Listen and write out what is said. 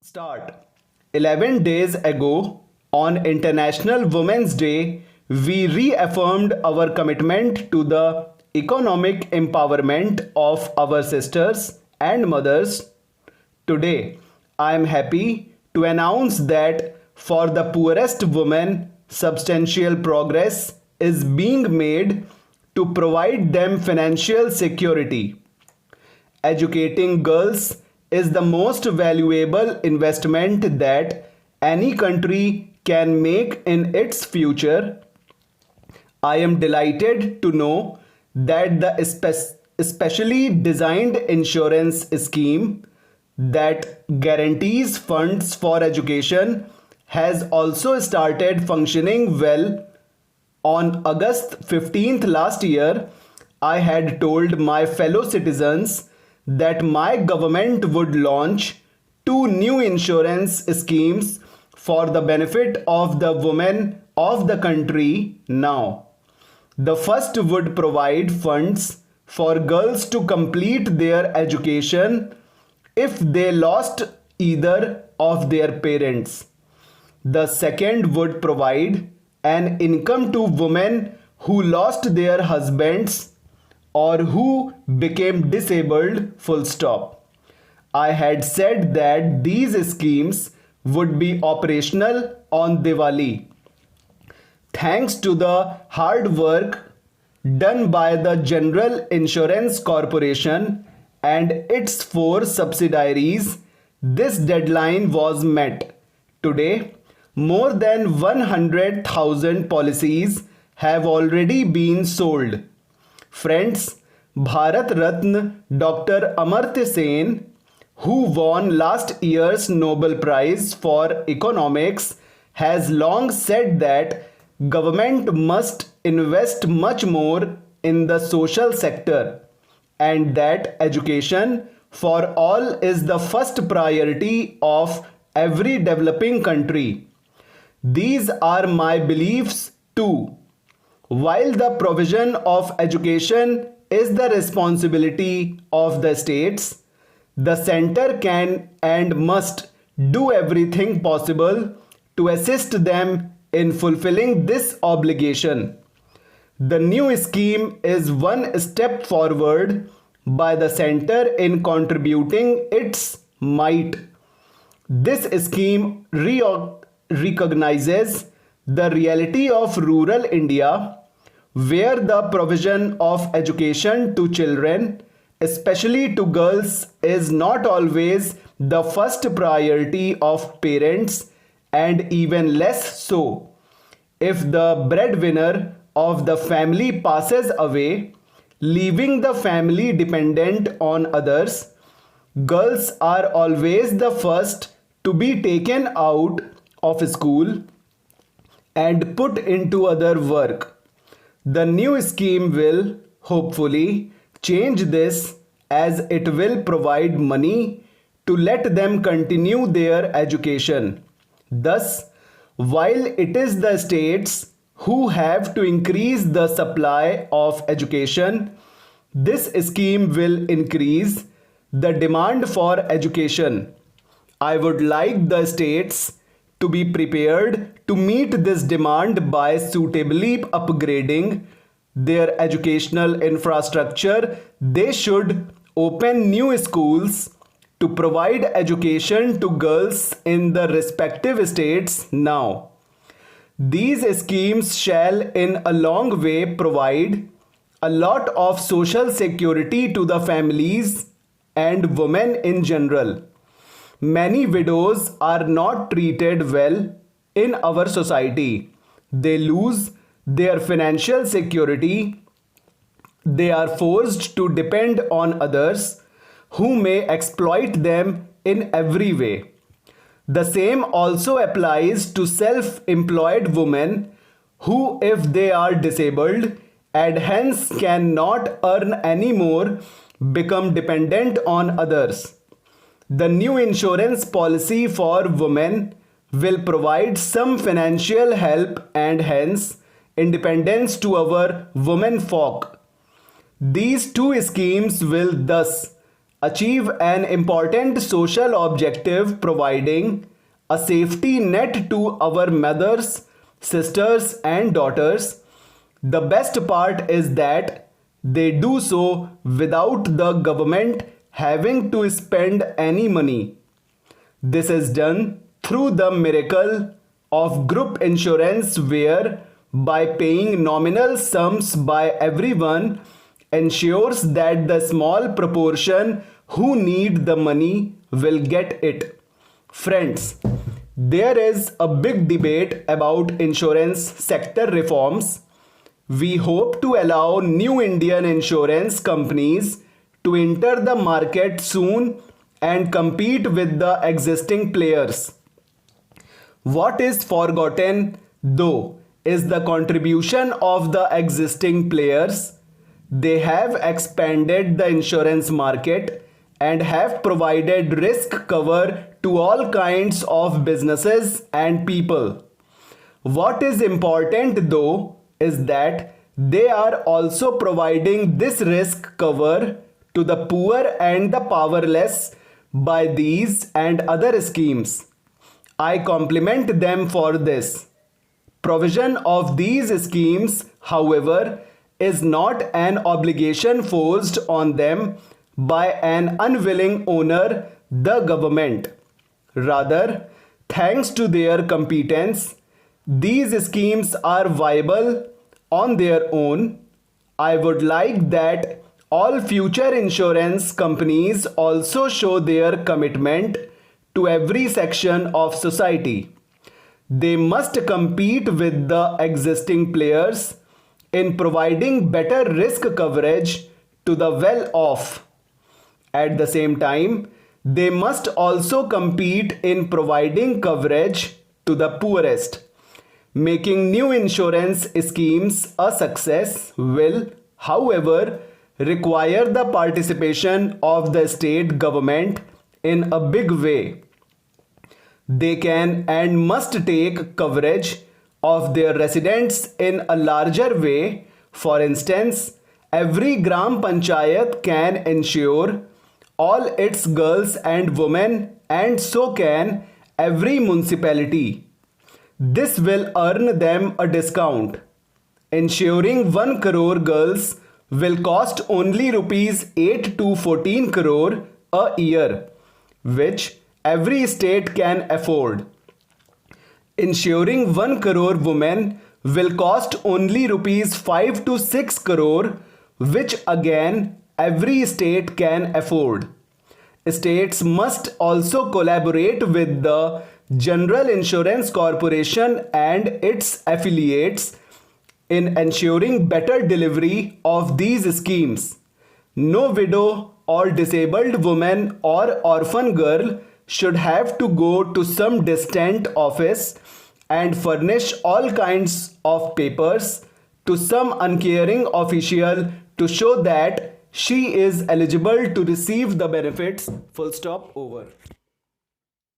Start. 11 days ago, on International Women's Day, we reaffirmed our commitment to the economic empowerment of our sisters and mothers. Today, I am happy to announce that for the poorest women, substantial progress is being made to provide them financial security. Educating girls is the most valuable investment that any country can make in its future. I am delighted to know that the specially designed insurance scheme that guarantees funds for education has also started functioning well. On August 15th last year, I had told my fellow citizens that my government would launch two new insurance schemes for the benefit of the women of the country now. The first would provide funds for girls to complete their education if they lost either of their parents. The second would provide an income to women who lost their husbands or who became disabled, full stop. I had said that these schemes would be operational on Diwali. Thanks to the hard work done by the General Insurance Corporation and its four subsidiaries, this deadline was met. Today, more than 100,000 policies have already been sold. Friends, Bharat Ratna Dr. Amartya Sen, who won last year's Nobel Prize for Economics, has long said that government must invest much more in the social sector and that education for all is the first priority of every developing country. These are my beliefs too. While the provision of education is the responsibility of the states, the center can and must do everything possible to assist them in fulfilling this obligation. The new scheme is one step forward by the center in contributing its might. This scheme recognizes the reality of rural India, where the provision of education to children, especially to girls, is not always the first priority of parents and even less so. If the breadwinner of the family passes away, leaving the family dependent on others, girls are always the first to be taken out of school and put into other work. The new scheme will, hopefully, change this as it will provide money to let them continue their education. Thus, while it is the states who have to increase the supply of education, this scheme will increase the demand for education. I would like the states to be prepared to meet this demand by suitably upgrading their educational infrastructure. They should open new schools to provide education to girls in the respective states now. These schemes shall in a long way provide a lot of social security to the families and women in general. Many widows are not treated well in our society. They lose their financial security. They are forced to depend on others who may exploit them in every way. The same also applies to self-employed women who, if they are disabled and hence cannot earn any more, become dependent on others. The new insurance policy for women will provide some financial help and hence independence to our women folk. These two schemes will thus achieve an important social objective, providing a safety net to our mothers, sisters, and daughters. The best part is that they do so without the government having to spend any money. This is done through the miracle of group insurance, where by paying nominal sums by everyone ensures that the small proportion who need the money will get it. Friends, there is a big debate about insurance sector reforms. We hope to allow new Indian insurance companies to enter the market soon and compete with the existing players. What is forgotten, though, is the contribution of the existing players. They have expanded the insurance market and have provided risk cover to all kinds of businesses and people. What is important, though, is that they are also providing this risk cover to the poor and the powerless by these and other schemes. I compliment them for this. Provision of these schemes, however, is not an obligation forced on them by an unwilling owner, the government. Rather, thanks to their competence, these schemes are viable on their own. I would like that all future insurance companies also show their commitment to every section of society. They must compete with the existing players in providing better risk coverage to the well-off. At the same time, they must also compete in providing coverage to the poorest. Making new insurance schemes a success will, however, require the participation of the state government in a big way. They can and must take coverage of their residents in a larger way. For instance, every Gram Panchayat can insure all its girls and women, and so can every municipality. This will earn them a discount. Insuring 1 crore girls will cost only rupees 8 to 14 crore a year, which every state can afford. Insuring 1 crore women will cost only rupees 5 to 6 crore, which again every state can afford. States must also collaborate with the General Insurance Corporation and its affiliates in ensuring better delivery of these schemes. No widow or disabled woman or orphan girl should have to go to some distant office and furnish all kinds of papers to some uncaring official to show that she is eligible to receive the benefits. Full stop, over.